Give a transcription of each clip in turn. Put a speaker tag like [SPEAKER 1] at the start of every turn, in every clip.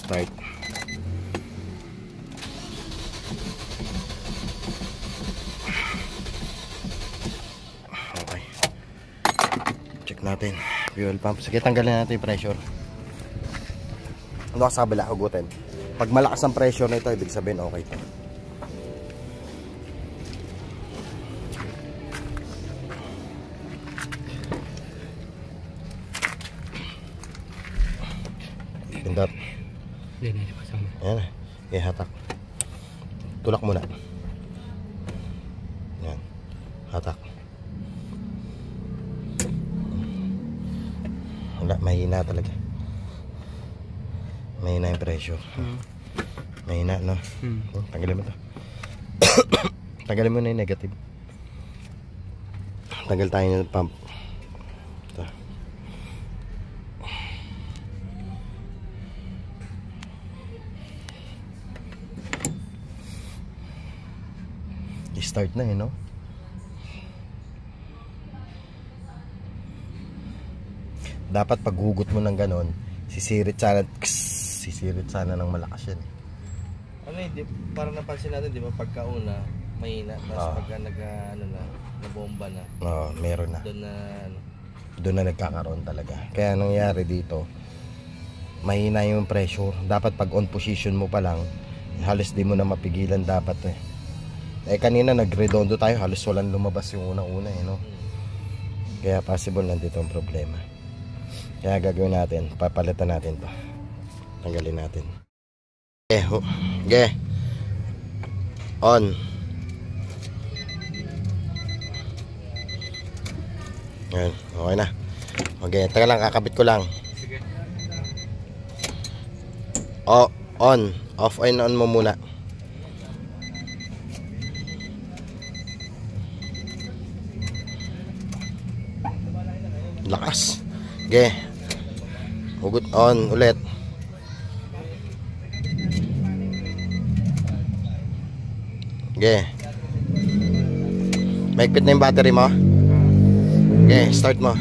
[SPEAKER 1] start. Okay. Check natin. Fuel pump. Sige, tanggalin natin yung pressure. Ano ka sa kabila? Hugutin. Pag malakas ang pressure nito, ibig sabihin okay ito. Pindot. Ayan. Okay, hatak. Tulak muna. Ayan. Hatak. Wala, mahina talaga. Mahina yung pressure. Mahina, no? Tanggalin mo ito. Tanggalin mo na yung negative. Tanggal tayo ng pump. Ito. I-start na no? Dapat paghugot mo ng ganon, sisirit sana ng malakas yan.
[SPEAKER 2] Ano parang napansin natin, di ba, pagkauna mahina, tapos pagka nabomba na.
[SPEAKER 1] Meron na. Doon na nagkakaroon talaga. Kaya nangyari dito, mahina yung pressure. Dapat pag on position mo pa lang, halos di mo na mapigilan dapat kanina nagredondo tayo, halos walang lumabas yung unang-una no? Kaya possible nandito ang problema. Kaya gagawin natin, papalitan natin to. Tanggalin natin. Okay. On. Yan, okay na. Okay, taga lang, kakabit ko lang.
[SPEAKER 2] Sige.
[SPEAKER 1] On. Off and on mo muna. Lakas. Okay. Hugot on ulit. Okay. Mahigpit na yung battery mo. Okay, start mo.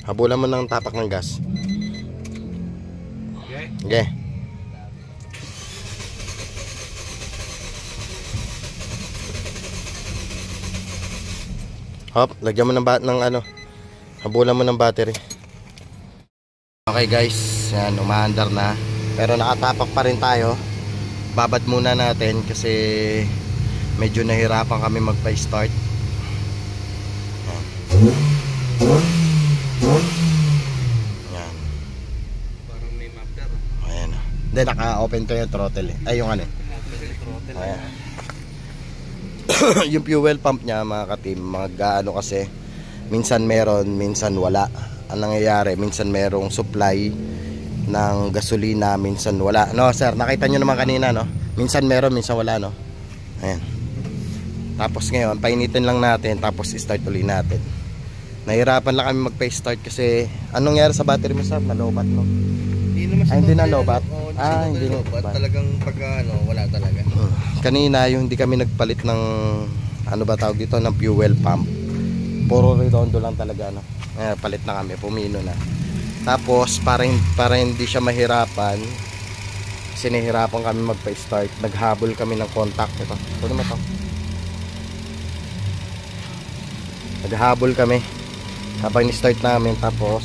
[SPEAKER 1] Habulan mo ng tapak ng gas. Okay. Hop, lagyan mo ng habulan mo ng battery. Okay guys, yan, umaandar na. Pero nakatapak pa rin tayo. Babat muna natin kasi medyo nahirapan kami magpa-start. Yan.
[SPEAKER 2] Parang may mapter.
[SPEAKER 1] Ayan. Hindi, naka-open to yung throttle Ay, yung ayan. Yung fuel pump niya mga ka-team, kasi minsan meron, minsan wala. Ang nangyayari, minsan merong supply ng gasolina, minsan wala. No, sir, nakita nyo naman kanina, no? Minsan meron, minsan wala, no? Ayan. Tapos ngayon, painitin lang natin, tapos start ulit natin. Nahirapan lang kami magpa-start kasi anong nangyari sa battery mo, sir? Nalobat, no? Hindi na lobat. Hindi na lobat.
[SPEAKER 2] Talagang wala talaga.
[SPEAKER 1] Kanina yung hindi kami nagpalit ng tawag dito, ng fuel pump. Puro redondo lang talaga, no. Palit na kami, pumino na. Tapos para hindi siya mahirapan, sinihirapan kami magpa-start. Naghabol kami ng contact ito. Ito naman to. Naghabol kami habang ni-start namin, tapos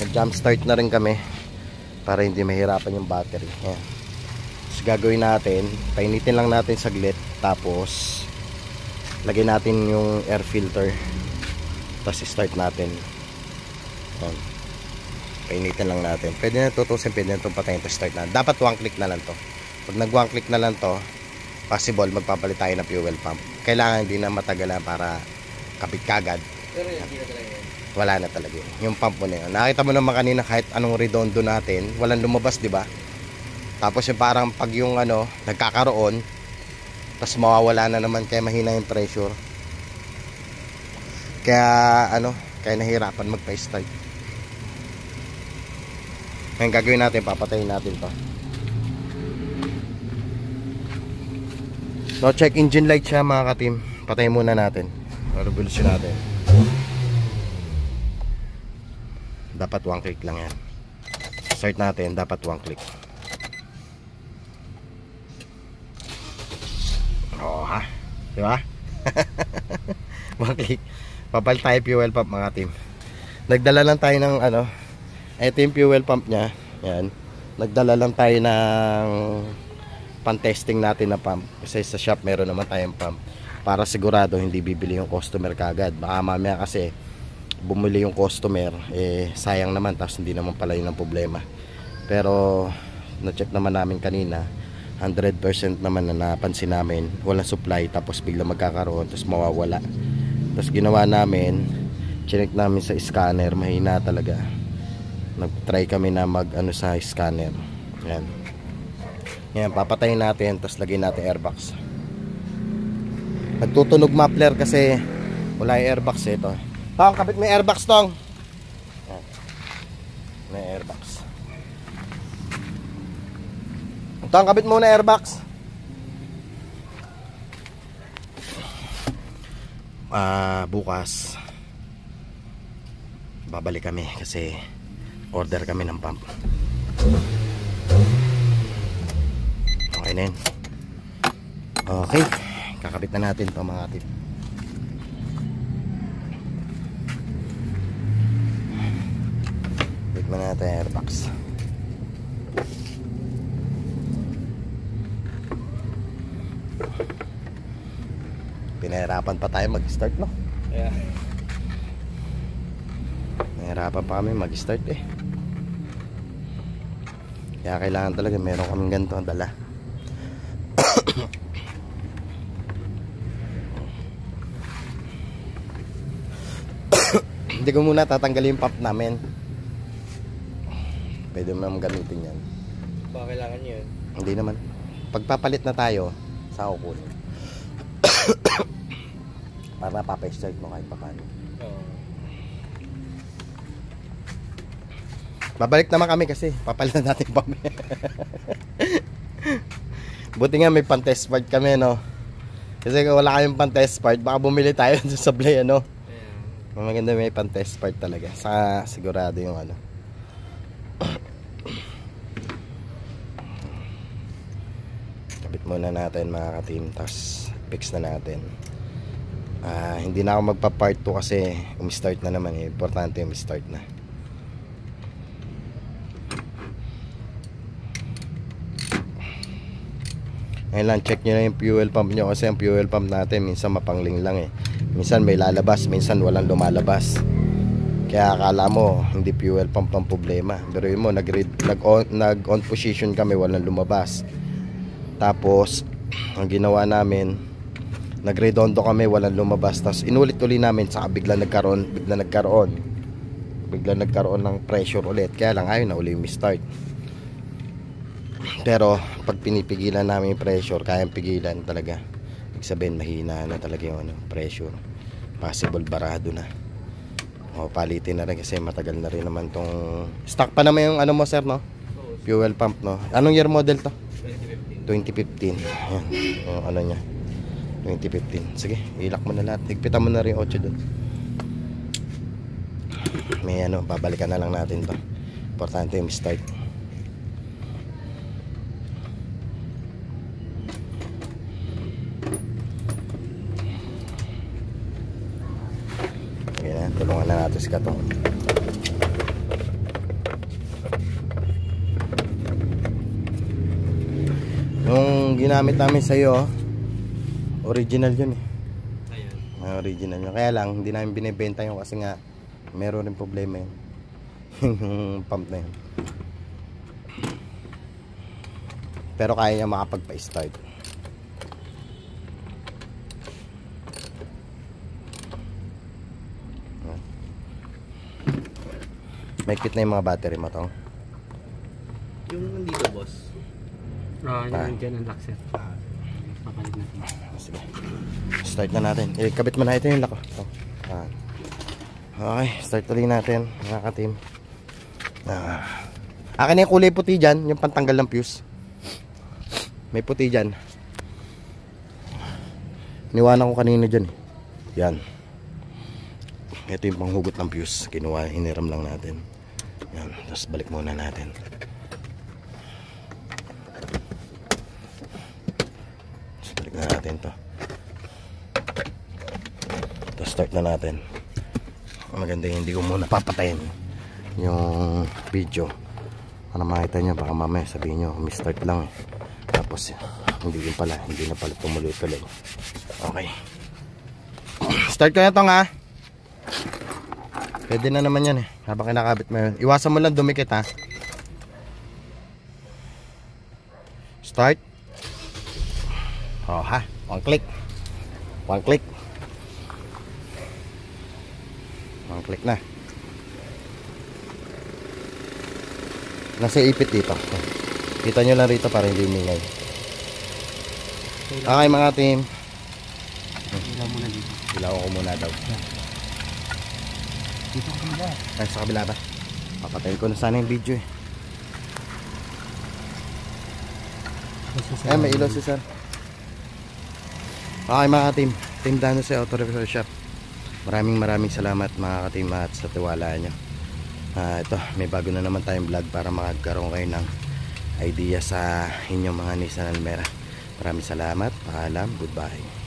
[SPEAKER 1] nag-jump start na rin kami para hindi mahirapan yung battery. Ayan. So gagawin natin, painitin lang natin saglit, tapos lagay natin yung air filter, tapos start natin. Ayan. Painitin lang natin. Pwede na tutusin, pwede na itong patayin to, start na. Dapat one click na lang to. Pag nag one click na lang to, possible magpapalit tayo ng fuel pump. Kailangan hindi na matagalan para kapit kagad.
[SPEAKER 2] Pero hindi na talaga yun.
[SPEAKER 1] Wala na talaga yun. Yung pump mo na yun. Nakita mo naman kanina kahit anong redondo natin, walang lumabas, di ba? Tapos yung parang pag yung nagkakaroon, tapos mawawala na naman, kaya mahina yung pressure. Kaya kaya nahirapan magpa-start. Ngayon gagawin natin, papatayin natin to. So check engine light siya mga ka-team. Patayin muna natin. Revolution natin. Dapat one click lang yan. start natin, dapat 1 click. Oh ha, di ba? 1 click. Papalit tayo fuel pump mga team. Nagdala lang tayo ng ano, ito yung fuel pump nya. Yan. Nagdala lang tayo ng pan-testing natin na pump. Kasi sa shop meron naman tayong pump. Para sigurado hindi bibili yung customer kagad. Baka mamaya kasi bumili yung customer, eh sayang naman, tapos hindi naman pala yun ang problema. Pero na-check naman namin kanina, 100% naman na napansin namin walang supply, tapos bigla magkakaroon, tapos mawawala. Tapos ginawa namin, chinek namin sa scanner, mahina talaga. Nag-try kami na mag ano sa scanner. Yan. Yan, papatayin natin, tapos lagyan natin airbox. Nagtutunog muffler kasi wala yung airbox eh. Ito Tong, kapit may airbox tong. Yan. May airbox. Tong, kapit muna airbox. Bukas babalik kami kasi order kami ng pump. Okay na yun. Okay, kakabit na natin ito mga tip. Bit mo natin airbox. Pinahirapan pa tayo mag-start, no?
[SPEAKER 2] Yeah.
[SPEAKER 1] Nahirapan pa kami mag-start eh. Kaya kailangan talaga meron kaming ganito ang dala. Hindi ko muna tatanggalin yung pump namin. Pwede mo naman gamitin yan.
[SPEAKER 2] Baka kailangan nyo yun?
[SPEAKER 1] Hindi naman. Pagpapalit na tayo, sa kukunin. Para papay-start mo kahit paano.
[SPEAKER 2] Oo.
[SPEAKER 1] Babalik naman kami kasi papalitan natin pa. Buti nga may pan-test part kami, no? Kasi kung wala kayong pan-test part, baka bumili tayo sa Blay, ano? Yeah. Maganda may pan-test part talaga. Saka sigurado yung ano. Kapit muna natin mga ka-team, tapos fix na natin. Hindi na ako magpa-part 2 kasi umi-start na naman eh. Importante umi-start na. Ngayon lang, check nyo na yung fuel pump nyo kasi ang fuel pump natin minsan mapangling lang eh. Minsan may lalabas, minsan walang lumalabas. Kaya akala mo hindi fuel pump ang problema. Pero yun mo, nag-on position kami, walang lumabas. Tapos ang ginawa namin, nagredondo kami, walang lumabas. Tapos inulit-uli namin, saka bigla nagkaroon ng pressure ulit. Kaya lang ayaw na uli start. Pero pag pinipigilan namin yung pressure, kayang pigilan talaga. Ibig sabihin mahina na talaga yung ano, pressure. Possible barado na. O palitin na rin kasi matagal na rin naman tong stock pa naman yung ano mo sir, no? Fuel pump, no? Anong year model to? 2015. Ayan, o, ano nya 2015. Sige, ilak mo na lahat. Higpitan mo na rin 8 dun. May ano, babalikan na lang natin to. Importante yung start. Ayan, tulungan na natin si Katong. Yung ginamit namin sa iyo, original yun eh. Ayun. Original yun. Kaya lang, hindi namin binibenta yun kasi nga meron rin problema yun. Yung pump na yun. Pero kaya niya makapagpa-start. May kit na yung mga battery mo tong.
[SPEAKER 2] Yung nandito boss.
[SPEAKER 3] Nandiyan ang lock set. Papalit natin.
[SPEAKER 1] Sige. Start na natin. Kabit mo na ito yung lock. Okay, start ulit natin mga ka-team. Akin na yung kulay puti dyan, yung pantanggal ng fuse. May puti dyan. Niwanan ko kanina dyan eh. Yan. Ito yung panghugot ng fuse. Kinuha, hiniram lang natin. Yan, tapos balik muna natin. Tapos balik na natin to. Tapos start na natin. Maganda yung hindi ko muna papatayin yung video para makita nyo. Baka mamaya sabihin nyoumi-start lang eh. Tapos hindi din pala, hindi na pala tumuloy-tuloy. Okay, start ko na ito nga. Pwede na naman yan eh, habang kinakabit mo yun. Iwasan mo lang dumikit ha. Start. Oh ha, one click. One click. One click na. Nasa ipit dito. Kita nyo lang rito para hindi umingay. Okay mga team.
[SPEAKER 3] Ilaw muna dito.
[SPEAKER 1] Ilaw ko muna daw.
[SPEAKER 3] Dito ko muna.
[SPEAKER 1] Ay, sa kabila ba? Papatayin ko na sana yung video eh. Ay, may ilaw si sir. Okay mga team. Team Dano sa Auto Repair Shop. Maraming salamat mga ka-team at sa tiwala nyo. Ito, may bago na naman tayong vlog para makagkaroon kayo ng idea sa inyong mga Nissan Almera. Maraming salamat. Paalam. Goodbye.